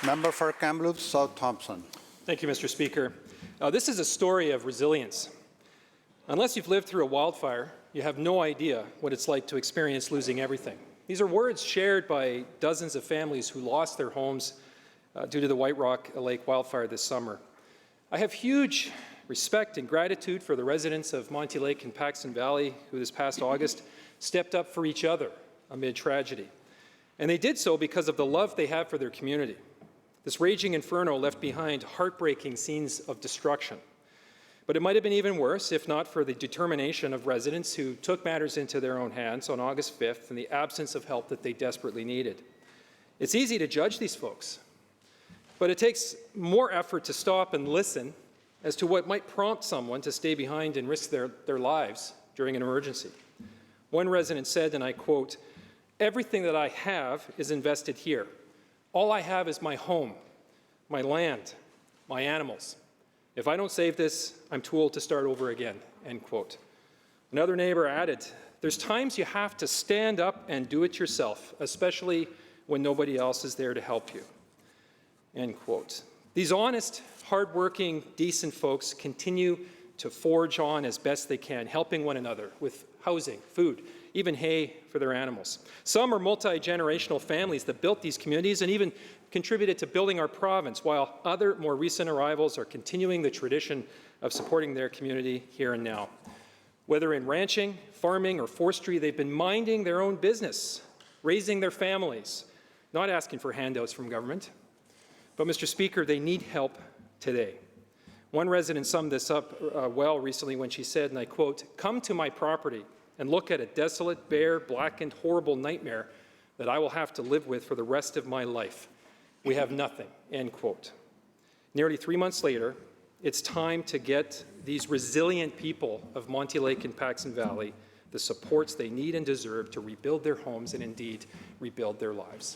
Member for Kamloops South Thompson. Thank you, Mr. Speaker. This is a story of resilience. Unless you've lived through a wildfire, you have no idea what it's like to experience losing everything. These are words shared by dozens of families who lost their homes due to the White Rock Lake wildfire this summer. I have huge respect and gratitude for the residents of Monty Lake and Paxton Valley who this past August stepped up for each other amid tragedy. And they did so because of the love they have for their community. This raging inferno left behind heartbreaking scenes of destruction. But it might have been even worse if not for the determination of residents who took matters into their own hands on August 5th and the absence of help that they desperately needed. It's easy to judge these folks, but it takes more effort to stop and listen as to what might prompt someone to stay behind and risk their lives during an emergency. One resident said, and I quote, "Everything that I have is invested here. All I have is my home, my land, my animals. If I don't save this, I'm too old to start over again," end quote. Another neighbor added, "There's times you have to stand up and do it yourself, especially when nobody else is there to help you," end quote. These honest, hardworking, decent folks continue to forge on as best they can, helping one another with housing, food, even hay for their animals. Some are multi-generational families that built these communities and even contributed to building our province, while other more recent arrivals are continuing the tradition of supporting their community here and now. Whether in ranching, farming, or forestry, they've been minding their own business, raising their families, not asking for handouts from government. But, Mr. Speaker, they need help today. One resident summed this up well recently when she said, and I quote, "Come to my property and look at a desolate, bare, blackened, horrible nightmare that I will have to live with for the rest of my life. We have nothing," end quote. Nearly 3 months later, it's time to get these resilient people of Monty Lake and Paxton Valley the supports they need and deserve to rebuild their homes and indeed rebuild their lives.